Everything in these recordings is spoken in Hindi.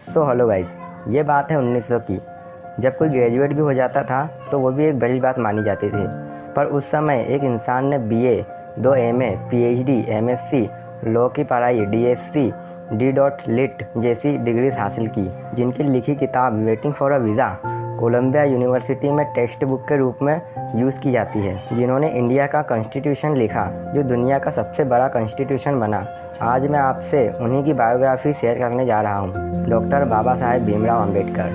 हेलो गाइस, ये बात है 1900 की, जब कोई ग्रेजुएट भी हो जाता था तो वो भी एक बड़ी बात मानी जाती थी। पर उस समय एक इंसान ने BA, 2 MA, PhD, MSc, law की पढ़ाई, डीएससी, डी.लिट जैसी डिग्रीज हासिल की, जिनकी लिखी किताब waiting for a visa Columbia University में टेक्स्ट बुक के रूप में यूज़ की जाती है। जिन्होंने इंडिया का कॉन्स्टिट्यूशन लिखा, जो दुनिया का सबसे बड़ा कॉन्स्टिट्यूशन बना। आज मैं आपसे उन्हीं की बायोग्राफी शेयर करने जा रहा हूँ, डॉक्टर बाबा साहेब भीमराव अम्बेडकर।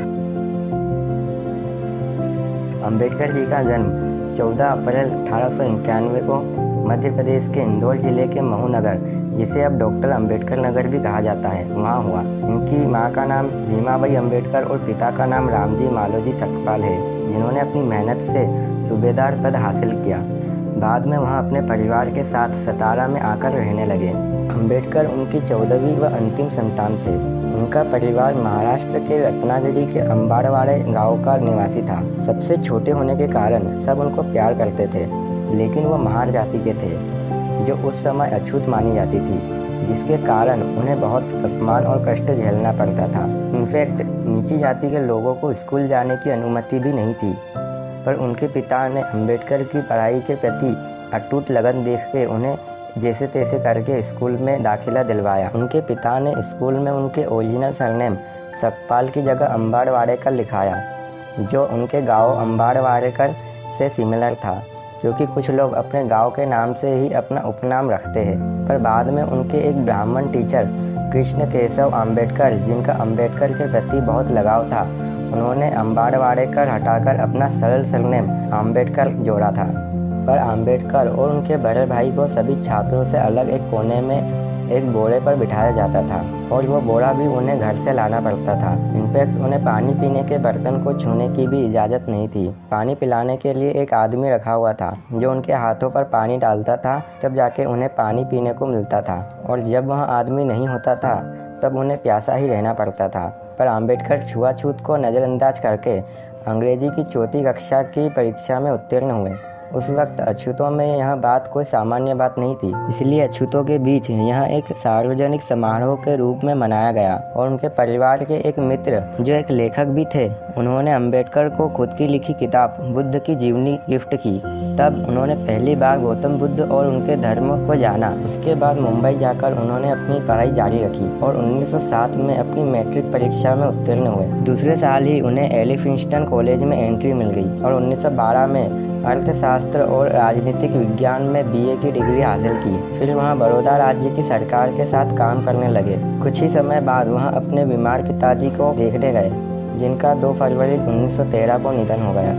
अम्बेडकर जी का जन्म 14 अप्रैल 1891 को मध्य प्रदेश के इंदौर जिले के महू नगर, जिसे अब डॉक्टर अम्बेडकर नगर भी कहा जाता है, वहाँ हुआ। इनकी माँ का नाम भीमाबाई अम्बेडकर और पिता का नाम रामजी मालोजी सकपाल है, जिन्होंने अपनी मेहनत से सूबेदार पद हासिल किया। बाद में वहाँ अपने परिवार के साथ सतारा में आकर रहने लगे। अम्बेडकर उनकी 14वीं व अंतिम संतान थे। उनका परिवार महाराष्ट्र के रत्नागिरी के अम्बाड़वाड़े गांव का निवासी था। सबसे छोटे होने के कारण सब उनको प्यार करते थे, लेकिन वो महार जाति के थे, जो उस समय अछूत मानी जाती थी, जिसके कारण उन्हें बहुत अपमान और कष्ट झेलना पड़ता था। इनफैक्ट नीची जाति के लोगों को स्कूल जाने की अनुमति भी नहीं थी। पर उनके पिता ने अम्बेडकर की पढ़ाई के प्रति अटूट लगन देखकर उन्हें जैसे तैसे करके स्कूल में दाखिला दिलवाया। उनके पिता ने स्कूल में उनके ओरिजिनल सरनेम सकपाल की जगह अम्बाड़वाड़ेकर लिखाया, जो उनके गांव अम्बाड़वाड़ेकर से सिमिलर था, क्योंकि कुछ लोग अपने गांव के नाम से ही अपना उपनाम रखते हैं। पर बाद में उनके एक ब्राह्मण टीचर कृष्ण केशव अम्बेडकर, जिनका अम्बेडकर के प्रति बहुत लगाव था, उन्होंने अम्बाड़वाड़ेकर हटाकर अपना सरल सरनेम अम्बेडकर जोड़ा था। पर अम्बेडकर और उनके बड़े भाई को सभी छात्रों से अलग एक कोने में एक बोरे पर बिठाया जाता था, और वो बोरा भी उन्हें घर से लाना पड़ता था। इनफैक्ट उन्हें पानी पीने के बर्तन को छूने की भी इजाज़त नहीं थी। पानी पिलाने के लिए एक आदमी रखा हुआ था, जो उनके हाथों पर पानी डालता था, तब जाके उन्हें पानी पीने को मिलता था, और जब वह आदमी नहीं होता था तब उन्हें प्यासा ही रहना पड़ता था। पर अम्बेडकर छुआछूत को नज़रअंदाज करके अंग्रेजी की 4वीं कक्षा की परीक्षा में उत्तीर्ण हुए। उस वक्त अछूतों में यह बात कोई सामान्य बात नहीं थी, इसलिए अछूतों के बीच यह एक सार्वजनिक समारोह के रूप में मनाया गया। और उनके परिवार के एक मित्र, जो एक लेखक भी थे, उन्होंने अम्बेडकर को खुद की लिखी किताब बुद्ध की जीवनी गिफ्ट की। तब उन्होंने पहली बार गौतम बुद्ध और उनके धर्म को जाना। उसके बाद मुंबई जाकर उन्होंने अपनी पढ़ाई जारी रखी और 1907 में अपनी मैट्रिक परीक्षा में उत्तीर्ण हुए। दूसरे साल ही उन्हें एलिफिंस्टन कॉलेज में एंट्री मिल गई और 1912 में अर्थशास्त्र और राजनीतिक विज्ञान में बीए की डिग्री हासिल की। फिर वहाँ बड़ौदा राज्य की सरकार के साथ काम करने लगे। कुछ ही समय बाद वहाँ अपने बीमार पिताजी को देखने गए, जिनका 2 फरवरी 1913 को निधन हो गया।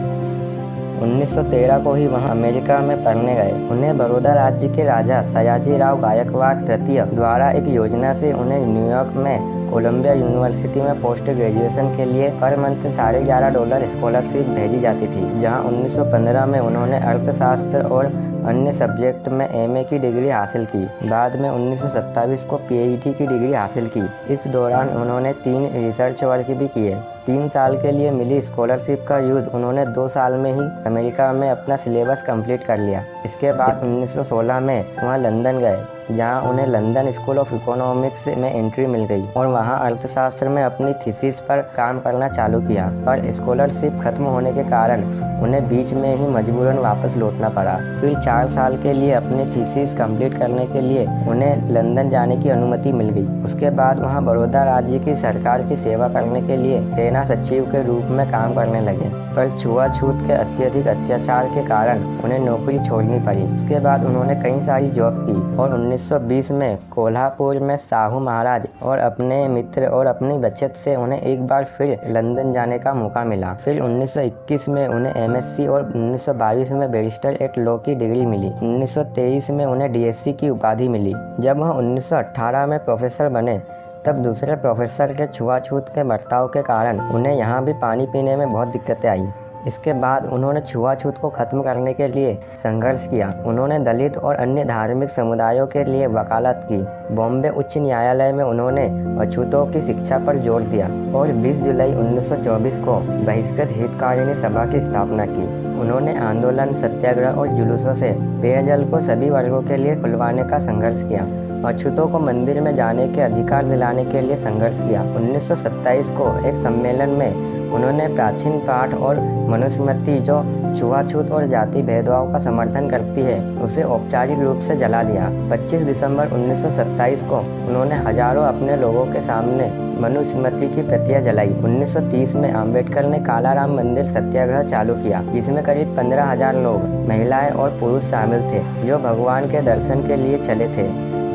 1913 को ही वहाँ अमेरिका में पढ़ने गए। उन्हें बड़ौदा राज्य के राजा सयाजीराव गायकवाड़ तृतीय द्वारा एक योजना से उन्हें न्यूयॉर्क में कोलंबिया यूनिवर्सिटी में पोस्ट ग्रेजुएशन के लिए पर मंथ $11.5 स्कॉलरशिप भेजी जाती थी, जहां 1915 में उन्होंने अर्थशास्त्र और अन्य सब्जेक्ट में एमए की डिग्री हासिल की। बाद में 1927 को पीएचडी की डिग्री हासिल की। इस दौरान उन्होंने 3 रिसर्च वर्क भी किए। 3 साल के लिए मिली स्कॉलरशिप का यूज़ उन्होंने 2 साल में ही अमेरिका में अपना सिलेबस कंप्लीट कर लिया। इसके बाद 1916 में वहाँ लंदन गए, जहां उन्हें लंदन स्कूल ऑफ इकोनॉमिक्स में एंट्री मिल गई और वहां अर्थशास्त्र में अपनी थीसिस पर काम करना चालू किया। पर स्कॉलरशिप खत्म होने के कारण उन्हें बीच में ही मजबूरन वापस लौटना पड़ा। फिर 4 साल के लिए अपनी थीसिस कंप्लीट करने के लिए उन्हें लंदन जाने की अनुमति मिल गई। उसके बाद वहां बड़ौदा राज्य की सरकार की सेवा करने के लिए सेना सचिव के रूप में काम करने लगे। पर छुआछूत के अत्यधिक अत्याचार के कारण उन्हें नौकरी छोड़नी पड़ी। इसके बाद उन्होंने कई सारी जॉब की और 1920 में कोल्हापुर में साहू महाराज और अपने मित्र और अपनी बचत से उन्हें एक बार फिर लंदन जाने का मौका मिला। फिर 1921 में उन्हें एमएससी और 1922 में बैरिस्टर एट लॉ की डिग्री मिली। 1923 में उन्हें डीएससी की उपाधि मिली। जब वह 1918 में प्रोफेसर बने, तब दूसरे प्रोफेसर के छुआछूत के बर्ताव के कारण उन्हें यहाँ भी पानी पीने में बहुत दिक्कतें आई। इसके बाद उन्होंने छुआछूत को खत्म करने के लिए संघर्ष किया। उन्होंने दलित और अन्य धार्मिक समुदायों के लिए वकालत की। बॉम्बे उच्च न्यायालय में उन्होंने अछूतों की शिक्षा पर जोर दिया और 20 जुलाई 1924 को बहिष्कृत हितकारिणी सभा की स्थापना की। उन्होंने आंदोलन, सत्याग्रह और जुलूसों से पेयजल को सभी वर्गों के लिए खुलवाने का संघर्ष किया। अछूतों को मंदिर में जाने के अधिकार दिलाने के लिए संघर्ष किया। 1927 को एक सम्मेलन में उन्होंने प्राचीन पाठ और मनुस्मृति जो छुआछूत और जाति भेदभाव का समर्थन करती है उसे औपचारिक रूप से जला दिया। 25 दिसंबर 1927 को उन्होंने हजारों अपने लोगों के सामने मनुस्मृति की प्रतियां जलाई। 1930 में अंबेडकर ने कालाराम मंदिर सत्याग्रह चालू किया, जिसमें करीब 15,000 लोग, महिलाएं और पुरुष शामिल थे, जो भगवान के दर्शन के लिए चले थे।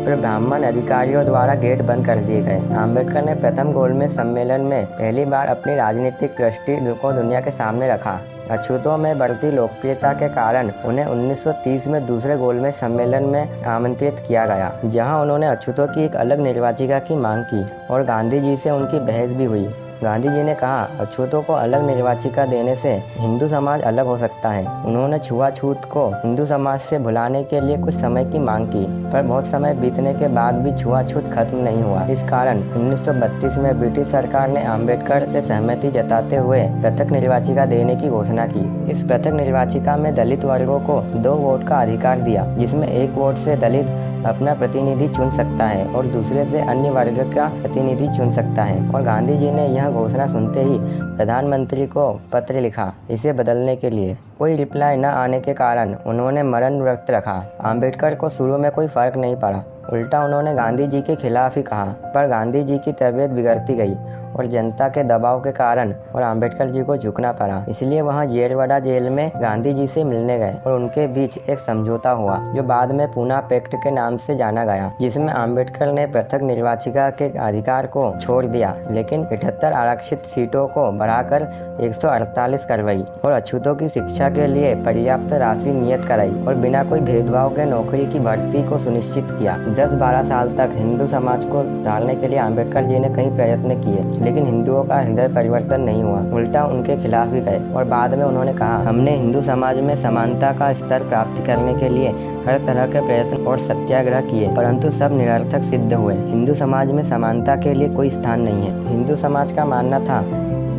फिर ब्राह्मण अधिकारियों द्वारा गेट बंद कर दिए गए। अंबेडकर ने प्रथम गोलमेज सम्मेलन में पहली बार अपनी राजनीतिक दृष्टि को दुनिया के सामने रखा। अछूतों में बढ़ती लोकप्रियता के कारण उन्हें 1930 में दूसरे गोलमेज सम्मेलन में आमंत्रित किया गया, जहां उन्होंने अछूतों की एक अलग निर्वाचिका की मांग की और गांधी जी से उनकी बहस भी हुई। गांधी जी ने कहा, अछूतों को अलग निर्वाचिका देने से हिंदू समाज अलग हो सकता है। उन्होंने छुआछूत को हिंदू समाज से भुलाने के लिए कुछ समय की मांग की, पर बहुत समय बीतने के बाद भी छुआछूत खत्म नहीं हुआ। इस कारण 1932 में ब्रिटिश सरकार ने अंबेडकर से सहमति जताते हुए पृथक निर्वाचिका देने की घोषणा की। इस पृथक निर्वाचिका में दलित वर्गों को 2 वोट का अधिकार दिया, जिसमें 1 वोट से दलित अपना प्रतिनिधि चुन सकता है और दूसरे से अन्य वर्ग का प्रतिनिधि चुन सकता है। और गांधी जी ने यह घोषणा सुनते ही प्रधानमंत्री को पत्र लिखा इसे बदलने के लिए। कोई रिप्लाई न आने के कारण उन्होंने मरण व्रत रखा। अंबेडकर को शुरू में कोई फर्क नहीं पड़ा, उल्टा उन्होंने गांधी जी के खिलाफ ही कहा, पर गांधी जी की तबीयत बिगड़ती गई और जनता के दबाव के कारण और अंबेडकर जी को झुकना पड़ा। इसलिए वहां जेलवाड़ा जेल में गांधी जी से मिलने गए और उनके बीच एक समझौता हुआ, जो बाद में पूना पैक्ट के नाम से जाना गया, जिसमें अंबेडकर ने पृथक निर्वाचिका के अधिकार को छोड़ दिया, लेकिन 78 आरक्षित सीटों को बढ़ाकर 148 करवाई और अछूतों की शिक्षा के लिए पर्याप्त राशि नियत कराई और बिना कोई भेदभाव के नौकरी की भर्ती को सुनिश्चित किया। 10-12 साल तक हिंदू समाज को ढालने के लिए अंबेडकर जी ने कई प्रयत्न किए, लेकिन हिंदुओं का हृदय परिवर्तन नहीं हुआ, उल्टा उनके खिलाफ ही गए। और बाद में उन्होंने कहा, हमने हिंदू समाज में समानता का स्तर प्राप्त करने के लिए हर तरह के प्रयत्न और सत्याग्रह किए, परंतु सब निरर्थक सिद्ध हुए। हिंदू समाज में समानता के लिए कोई स्थान नहीं है। हिंदू समाज का मानना था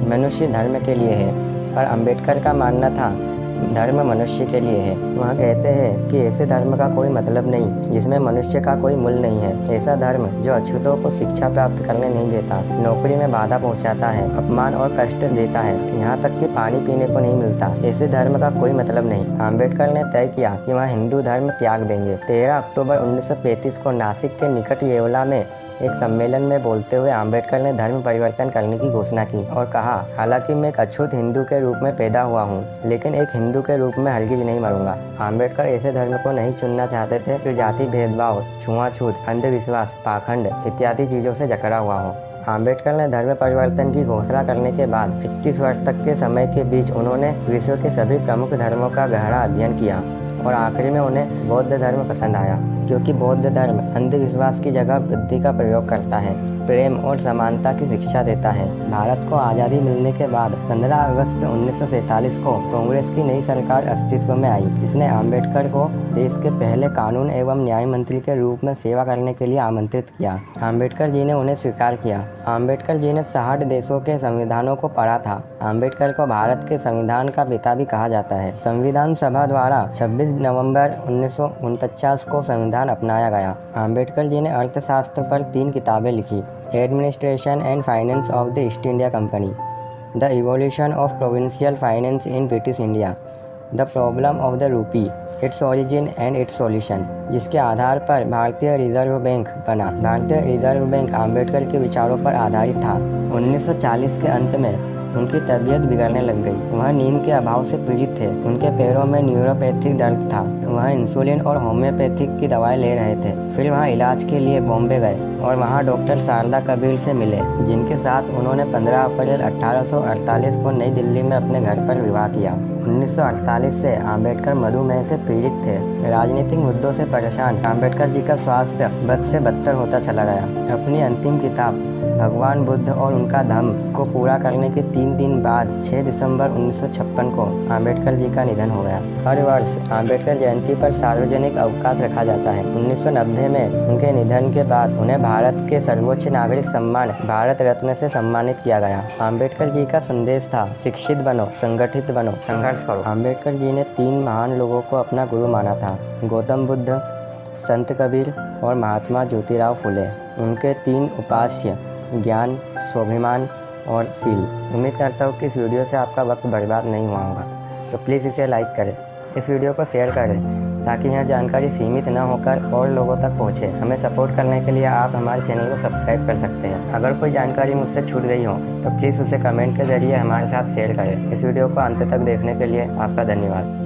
मनुष्य धर्म के लिए है, पर अंबेडकर का मानना था धर्म मनुष्य के लिए है। वह कहते हैं कि ऐसे धर्म का कोई मतलब नहीं जिसमें मनुष्य का कोई मूल्य नहीं है। ऐसा धर्म जो अछूतों को शिक्षा प्राप्त करने नहीं देता, नौकरी में बाधा पहुंचाता है, अपमान और कष्ट देता है, यहाँ तक कि पानी पीने को नहीं मिलता, ऐसे धर्म का कोई मतलब नहीं। अंबेडकर ने तय किया कि वह हिंदू धर्म त्याग देंगे। 13 अक्टूबर 1935 को नासिक के निकट येवला में एक सम्मेलन में बोलते हुए अंबेडकर ने धर्म परिवर्तन करने की घोषणा की और कहा, हालांकि मैं एक अछूत हिंदू के रूप में पैदा हुआ हूँ, लेकिन एक हिंदू के रूप में हरगिज नहीं मरूंगा। अंबेडकर ऐसे धर्म को नहीं चुनना चाहते थे जो जाति भेदभाव, छुआछूत, अंधविश्वास, पाखंड इत्यादि चीजों से जकड़ा हुआ हो। अंबेडकर ने धर्म परिवर्तन की घोषणा करने के बाद 21 वर्ष तक के समय के बीच उन्होंने विश्व के सभी प्रमुख धर्मों का गहरा अध्ययन किया और आखिर में उन्हें बौद्ध धर्म पसंद आया, क्योंकि बौद्ध धर्म अंधविश्वास की जगह बुद्धि का प्रयोग करता है, प्रेम और समानता की शिक्षा देता है। भारत को आज़ादी मिलने के बाद 15 अगस्त 1947 को कांग्रेस की नई सरकार अस्तित्व में आई, जिसने अंबेडकर को देश के पहले कानून एवं न्याय मंत्री के रूप में सेवा करने के लिए आमंत्रित किया। अंबेडकर जी ने उन्हें स्वीकार किया। अंबेडकर जी ने 60 देशों के संविधानों को पढ़ा था। अंबेडकर को भारत के संविधान का पिता भी कहा जाता है। संविधान सभा द्वारा 26 नवंबर 1949 को संविधान अपनाया गया। अंबेडकर जी ने अर्थशास्त्र पर 3 किताबें लिखी, administration and finance of the east India company, the evolution of provincial finance in British India, the problem of the rupee, its origin and it's solution, जिसके आधार पर भारतीय रिजर्व बैंक बना। भारतीय रिजर्व बैंक अंबेडकर के विचारों पर आधारित था। 1940 के अंत में उनकी तबीयत बिगड़ने लग गई। वह नींद के अभाव से पीड़ित थे। उनके पैरों में न्यूरोपैथिक दर्द था। वह इंसुलिन और होम्योपैथिक की दवाएं ले रहे थे। फिर वहाँ इलाज के लिए बॉम्बे गए और वहाँ डॉक्टर शारदा कबीर से मिले, जिनके साथ उन्होंने 15 अप्रैल 1848 को नई दिल्ली में अपने घर पर विवाह किया। 1948 से अंबेडकर मधुमेह से पीड़ित थे। राजनीतिक मुद्दों से परेशान अंबेडकर जी का स्वास्थ्य बद से बदतर होता चला गया। अपनी अंतिम किताब भगवान बुद्ध और उनका धम्म को पूरा करने के 3 दिन बाद 6 दिसंबर 1956 को अंबेडकर जी का निधन हो गया। हर वर्ष अंबेडकर जयंती पर सार्वजनिक अवकाश रखा जाता है। 1990 में उनके निधन के बाद उन्हें भारत के सर्वोच्च नागरिक सम्मान भारत रत्न से सम्मानित किया गया। अंबेडकर जी का संदेश था, शिक्षित बनो, संगठित बनो, संघर्ष करो। अंबेडकर जी ने 3 महान लोगों को अपना गुरु माना था, गौतम बुद्ध, संत कबीर और महात्मा ज्योतिराव फुले। उनके 3 उपास्य ज्ञान, स्वाभिमान और शील। उम्मीद करता हूँ कि इस वीडियो से आपका वक्त बर्बाद नहीं हुआ होगा, तो प्लीज़ इसे लाइक करें, इस वीडियो को शेयर करें ताकि यह जानकारी सीमित न होकर और लोगों तक पहुँचे। हमें सपोर्ट करने के लिए आप हमारे चैनल को सब्सक्राइब कर सकते हैं। अगर कोई जानकारी मुझसे छूट गई हो तो प्लीज़ उसे कमेंट के ज़रिए हमारे साथ शेयर करें। इस वीडियो को अंत तक देखने के लिए आपका धन्यवाद।